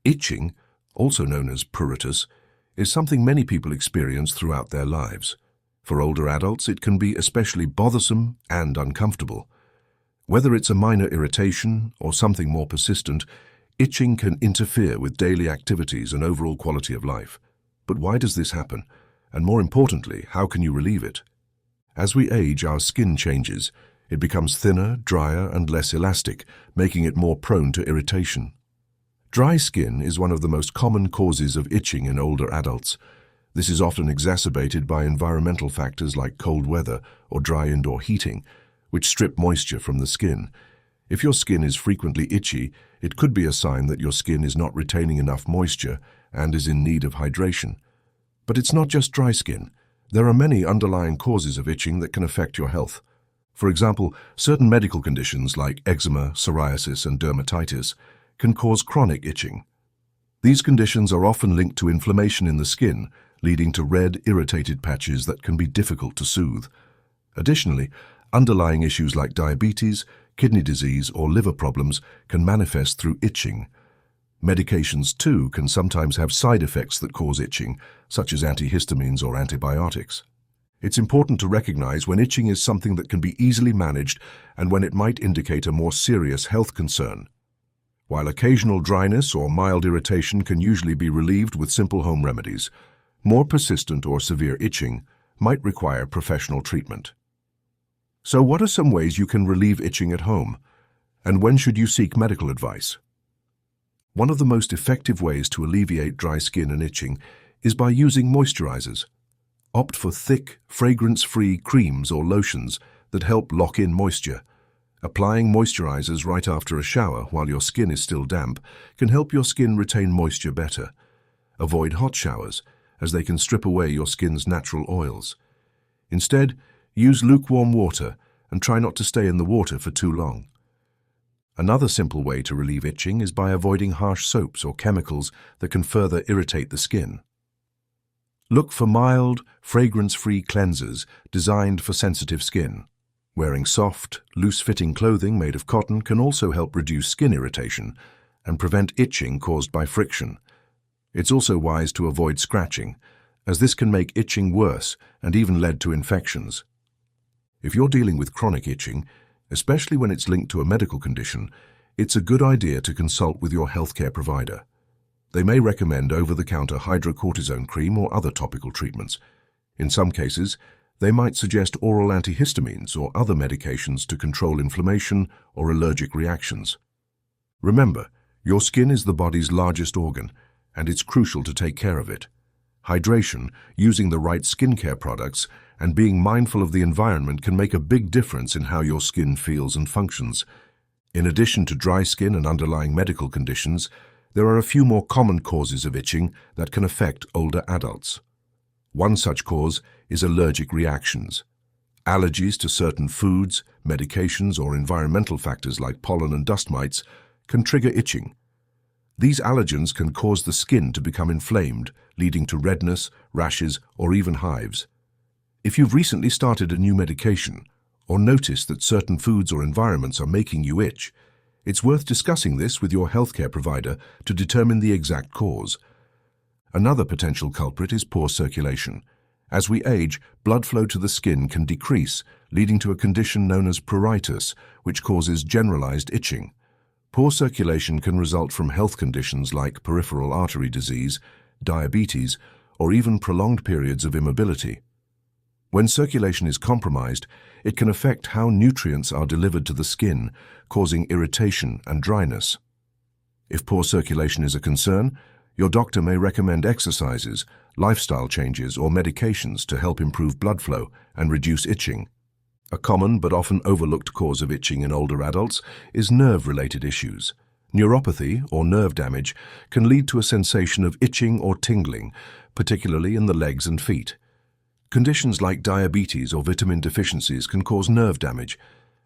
Itching, also known as pruritus, is something many people experience throughout their lives. For older adults, it can be especially bothersome and uncomfortable. Whether it's a minor irritation or something more persistent, itching can interfere with daily activities and overall quality of life. But why does this happen? And more importantly, how can you relieve it? As we age, our skin changes. It becomes thinner, drier, and less elastic, making it more prone to irritation. Dry skin is one of the most common causes of itching in older adults. This is often exacerbated by environmental factors like cold weather or dry indoor heating, which strip moisture from the skin. If your skin is frequently itchy, it could be a sign that your skin is not retaining enough moisture and is in need of hydration. But it's not just dry skin. There are many underlying causes of itching that can affect your health. For example, certain medical conditions like eczema, psoriasis, and dermatitis can cause chronic itching. These conditions are often linked to inflammation in the skin, leading to red, irritated patches that can be difficult to soothe. Additionally, underlying issues like diabetes, kidney disease, or liver problems can manifest through itching. Medications, too, can sometimes have side effects that cause itching, such as antihistamines or antibiotics. It's important to recognize when itching is something that can be easily managed and when it might indicate a more serious health concern. While occasional dryness or mild irritation can usually be relieved with simple home remedies, more persistent or severe itching might require professional treatment. So what are some ways you can relieve itching at home? And when should you seek medical advice? One of the most effective ways to alleviate dry skin and itching is by using moisturizers. Opt for thick, fragrance-free creams or lotions that help lock in moisture. Applying moisturizers right after a shower while your skin is still damp can help your skin retain moisture better. Avoid hot showers, as they can strip away your skin's natural oils. Instead, use lukewarm water and try not to stay in the water for too long. Another simple way to relieve itching is by avoiding harsh soaps or chemicals that can further irritate the skin. Look for mild, fragrance-free cleansers designed for sensitive skin. Wearing soft, loose-fitting clothing made of cotton can also help reduce skin irritation and prevent itching caused by friction. It's also wise to avoid scratching, as this can make itching worse and even lead to infections. If you're dealing with chronic itching, especially when it's linked to a medical condition, it's a good idea to consult with your healthcare provider. They may recommend over-the-counter hydrocortisone cream or other topical treatments. In some cases, they might suggest oral antihistamines or other medications to control inflammation or allergic reactions. Remember, your skin is the body's largest organ, and it's crucial to take care of it. Hydration, using the right skincare products, and being mindful of the environment can make a big difference in how your skin feels and functions. In addition to dry skin and underlying medical conditions, there are a few more common causes of itching that can affect older adults. One such cause is allergic reactions. Allergies to certain foods, medications, or environmental factors like pollen and dust mites can trigger itching. These allergens can cause the skin to become inflamed, leading to redness, rashes, or even hives. If you've recently started a new medication or noticed that certain foods or environments are making you itch, it's worth discussing this with your healthcare provider to determine the exact cause. Another potential culprit is poor circulation. As we age, blood flow to the skin can decrease, leading to a condition known as pruritus, which causes generalized itching. Poor circulation can result from health conditions like peripheral artery disease, diabetes, or even prolonged periods of immobility. When circulation is compromised, it can affect how nutrients are delivered to the skin, causing irritation and dryness. If poor circulation is a concern, your doctor may recommend exercises, lifestyle changes, or medications to help improve blood flow and reduce itching. A common but often overlooked cause of itching in older adults is nerve-related issues. Neuropathy, or nerve damage, can lead to a sensation of itching or tingling, particularly in the legs and feet. Conditions like diabetes or vitamin deficiencies can cause nerve damage,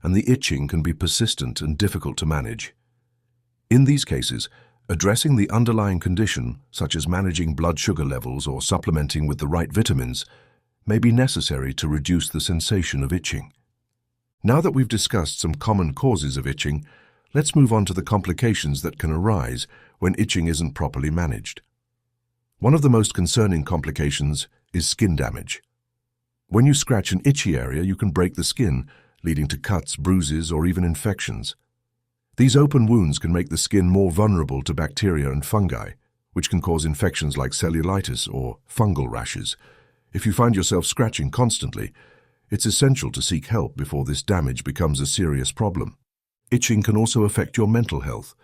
and the itching can be persistent and difficult to manage. In these cases, addressing the underlying condition, such as managing blood sugar levels or supplementing with the right vitamins, may be necessary to reduce the sensation of itching. Now that we've discussed some common causes of itching, let's move on to the complications that can arise when itching isn't properly managed. One of the most concerning complications is skin damage. When you scratch an itchy area, you can break the skin, leading to cuts, bruises, or even infections. These open wounds can make the skin more vulnerable to bacteria and fungi, which can cause infections like cellulitis or fungal rashes. If you find yourself scratching constantly, it's essential to seek help before this damage becomes a serious problem. Itching can also affect your mental health.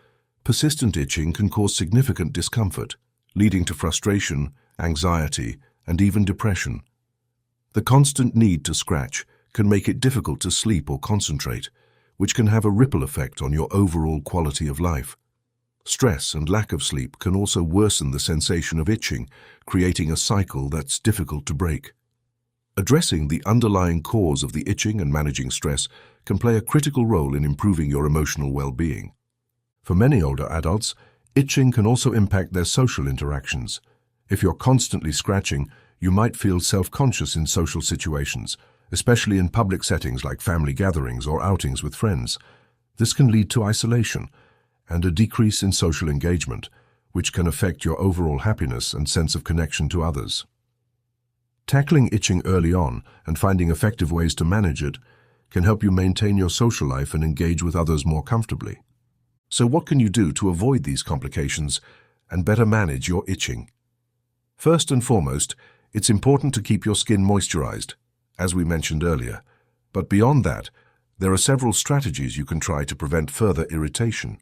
Persistent itching can cause significant discomfort, leading to frustration, anxiety, and even depression. The constant need to scratch can make it difficult to sleep or concentrate, which can have a ripple effect on your overall quality of life. Stress and lack of sleep can also worsen the sensation of itching, creating a cycle that's difficult to break. Addressing the underlying cause of the itching and managing stress can play a critical role in improving your emotional well-being. For many older adults, itching can also impact their social interactions. If you're constantly scratching, you might feel self-conscious in social situations, especially in public settings like family gatherings or outings with friends. This can lead to isolation and a decrease in social engagement, which can affect your overall happiness and sense of connection to others. Tackling itching early on and finding effective ways to manage it can help you maintain your social life and engage with others more comfortably. So what can you do to avoid these complications and better manage your itching? First and foremost, it's important to keep your skin moisturized, as we mentioned earlier. But beyond that, there are several strategies you can try to prevent further irritation.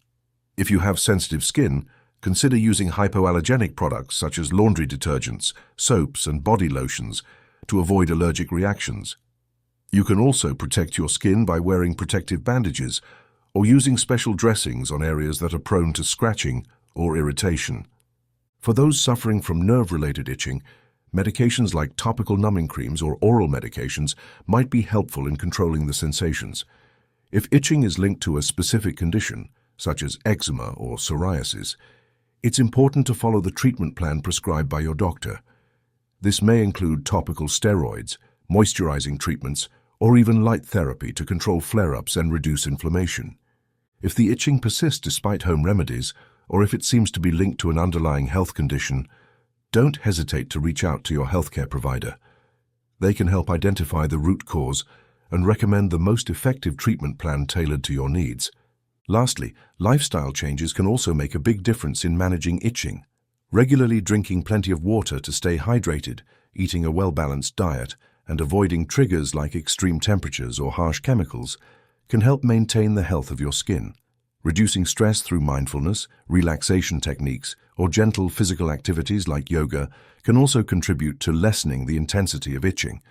If you have sensitive skin, consider using hypoallergenic products such as laundry detergents, soaps, and body lotions to avoid allergic reactions. You can also protect your skin by wearing protective bandages or using special dressings on areas that are prone to scratching or irritation. For those suffering from nerve-related itching, medications like topical numbing creams or oral medications might be helpful in controlling the sensations. If itching is linked to a specific condition, such as eczema or psoriasis, it's important to follow the treatment plan prescribed by your doctor. This may include topical steroids, moisturizing treatments, or even light therapy to control flare-ups and reduce inflammation. If the itching persists despite home remedies, or if it seems to be linked to an underlying health condition, don't hesitate to reach out to your healthcare provider. They can help identify the root cause and recommend the most effective treatment plan tailored to your needs. Lastly, lifestyle changes can also make a big difference in managing itching. Regularly drinking plenty of water to stay hydrated, eating a well-balanced diet, and avoiding triggers like extreme temperatures or harsh chemicals can help maintain the health of your skin. Reducing stress through mindfulness, relaxation techniques, or gentle physical activities like yoga can also contribute to lessening the intensity of itching.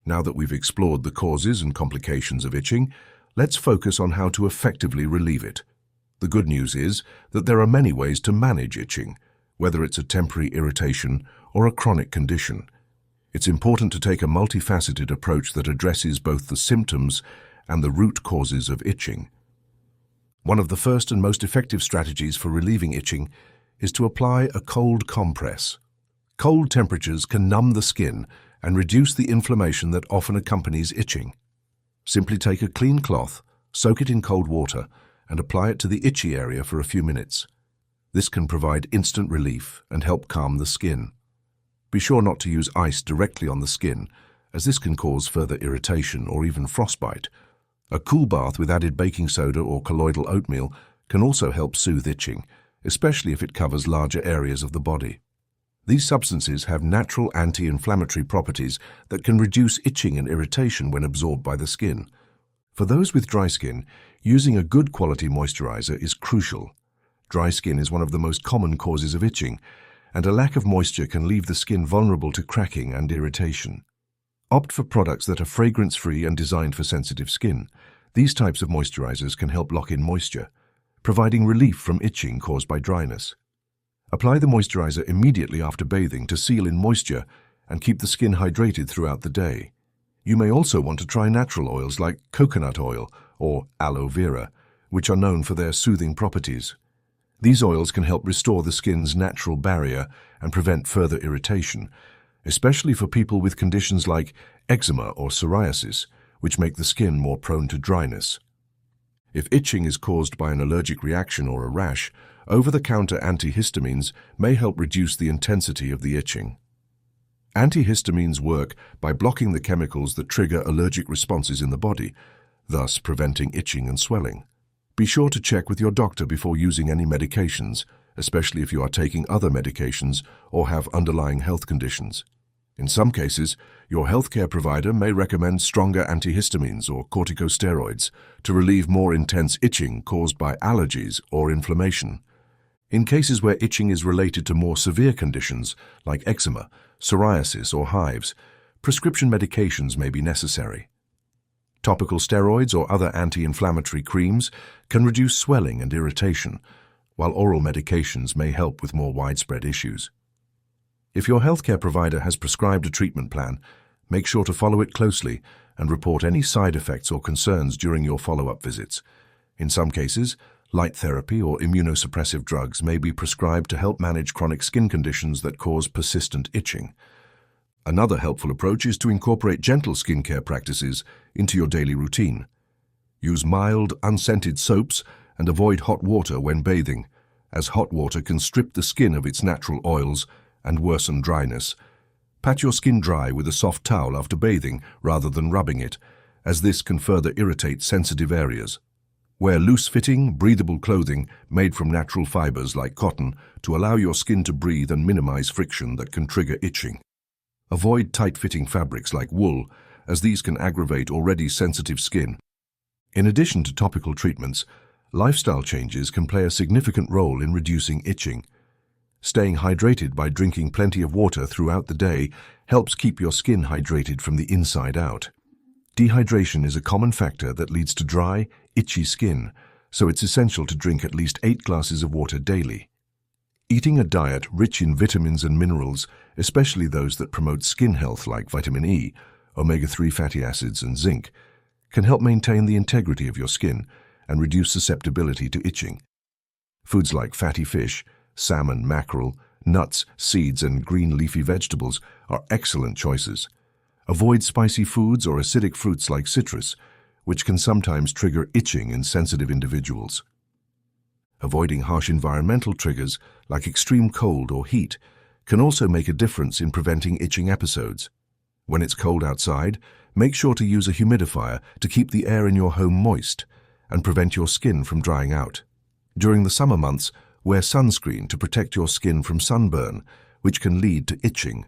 Now that we've explored the causes and complications of itching, let's focus on how to effectively relieve it. The good news is that there are many ways to manage itching, whether it's a temporary irritation or a chronic condition. It's important to take a multifaceted approach that addresses both the symptoms and the root causes of itching. One of the first and most effective strategies for relieving itching is to apply a cold compress. Cold temperatures can numb the skin and reduce the inflammation that often accompanies itching. Simply take a clean cloth, soak it in cold water, and apply it to the itchy area for a few minutes. This can provide instant relief and help calm the skin. Be sure not to use ice directly on the skin, as this can cause further irritation or even frostbite. A cool bath with added baking soda or colloidal oatmeal can also help soothe itching, especially if it covers larger areas of the body. These substances have natural anti-inflammatory properties that can reduce itching and irritation when absorbed by the skin. For those with dry skin, using a good quality moisturizer is crucial. Dry skin is one of the most common causes of itching, and a lack of moisture can leave the skin vulnerable to cracking and irritation. Opt for products that are fragrance-free and designed for sensitive skin. These types of moisturizers can help lock in moisture, providing relief from itching caused by dryness. Apply the moisturizer immediately after bathing to seal in moisture and keep the skin hydrated throughout the day. You may also want to try natural oils like coconut oil or aloe vera, which are known for their soothing properties. These oils can help restore the skin's natural barrier and prevent further irritation, especially for people with conditions like eczema or psoriasis, which make the skin more prone to dryness. If itching is caused by an allergic reaction or a rash, Over-the-counter antihistamines may help reduce the intensity of the itching. Antihistamines work by blocking the chemicals that trigger allergic responses in the body, thus preventing itching and swelling. Be sure to check with your doctor before using any medications, especially if you are taking other medications or have underlying health conditions. In some cases, your healthcare provider may recommend stronger antihistamines or corticosteroids to relieve more intense itching caused by allergies or inflammation. In cases where itching is related to more severe conditions like eczema, psoriasis, or hives, prescription medications may be necessary. Topical steroids or other anti-inflammatory creams can reduce swelling and irritation, while oral medications may help with more widespread issues. If your healthcare provider has prescribed a treatment plan, make sure to follow it closely and report any side effects or concerns during your follow-up visits. In some cases, light therapy or immunosuppressive drugs may be prescribed to help manage chronic skin conditions that cause persistent itching. Another helpful approach is to incorporate gentle skincare practices into your daily routine. Use mild, unscented soaps and avoid hot water when bathing, as hot water can strip the skin of its natural oils and worsen dryness. Pat your skin dry with a soft towel after bathing rather than rubbing it, as this can further irritate sensitive areas. Wear loose-fitting, breathable clothing made from natural fibers like cotton to allow your skin to breathe and minimize friction that can trigger itching. Avoid tight-fitting fabrics like wool, as these can aggravate already sensitive skin. In addition to topical treatments, lifestyle changes can play a significant role in reducing itching. Staying hydrated by drinking plenty of water throughout the day helps keep your skin hydrated from the inside out. Dehydration is a common factor that leads to dry, itchy skin, so it's essential to drink at least 8 glasses of water daily. Eating a diet rich in vitamins and minerals, especially those that promote skin health like vitamin E, omega-3 fatty acids, and zinc, can help maintain the integrity of your skin and reduce susceptibility to itching. Foods like fatty fish, salmon, mackerel, nuts, seeds, and green leafy vegetables are excellent choices. Avoid spicy foods or acidic fruits like citrus, which can sometimes trigger itching in sensitive individuals. Avoiding harsh environmental triggers like extreme cold or heat can also make a difference in preventing itching episodes. When it's cold outside, make sure to use a humidifier to keep the air in your home moist and prevent your skin from drying out. During the summer months, wear sunscreen to protect your skin from sunburn, which can lead to itching.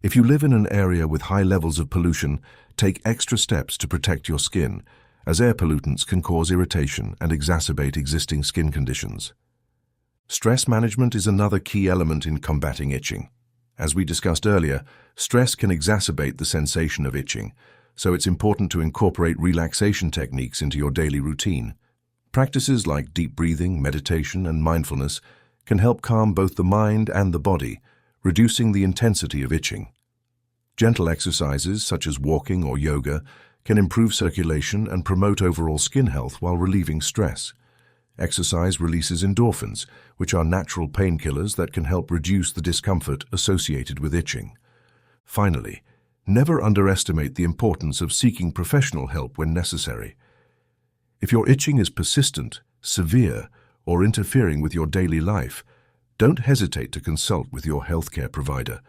If you live in an area with high levels of pollution, take extra steps to protect your skin, as air pollutants can cause irritation and exacerbate existing skin conditions. Stress management is another key element in combating itching. As we discussed earlier, stress can exacerbate the sensation of itching, so it's important to incorporate relaxation techniques into your daily routine. Practices like deep breathing, meditation, and mindfulness can help calm both the mind and the body, reducing the intensity of itching. Gentle exercises such as walking or yoga can improve circulation and promote overall skin health while relieving stress. Exercise releases endorphins, which are natural painkillers that can help reduce the discomfort associated with itching. Finally, never underestimate the importance of seeking professional help when necessary. If your itching is persistent, severe, or interfering with your daily life, don't hesitate to consult with your healthcare provider.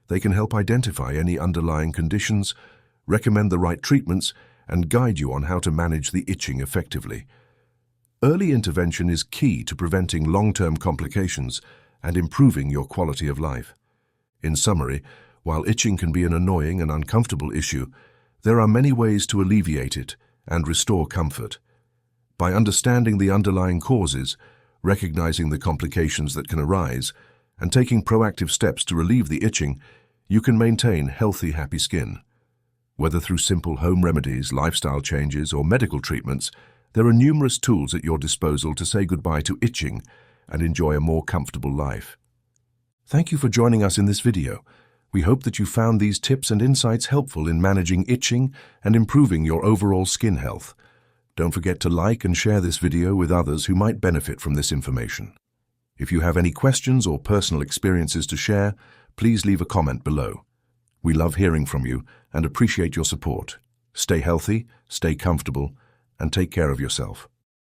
They can help identify any underlying conditions, recommend the right treatments, and guide you on how to manage the itching effectively. Early intervention is key to preventing long-term complications and improving your quality of life. In summary, while itching can be an annoying and uncomfortable issue, there are many ways to alleviate it and restore comfort. By understanding the underlying causes, recognizing the complications that can arise, and taking proactive steps to relieve the itching, you can maintain healthy, happy skin. Whether through simple home remedies, lifestyle changes, or medical treatments, there are numerous tools at your disposal to say goodbye to itching and enjoy a more comfortable life. Thank you for joining us in this video. We hope that you found these tips and insights helpful in managing itching and improving your overall skin health. Don't forget to like and share this video with others who might benefit from this information. If you have any questions or personal experiences to share, please leave a comment below. We love hearing from you and appreciate your support. Stay healthy, stay comfortable, and take care of yourself.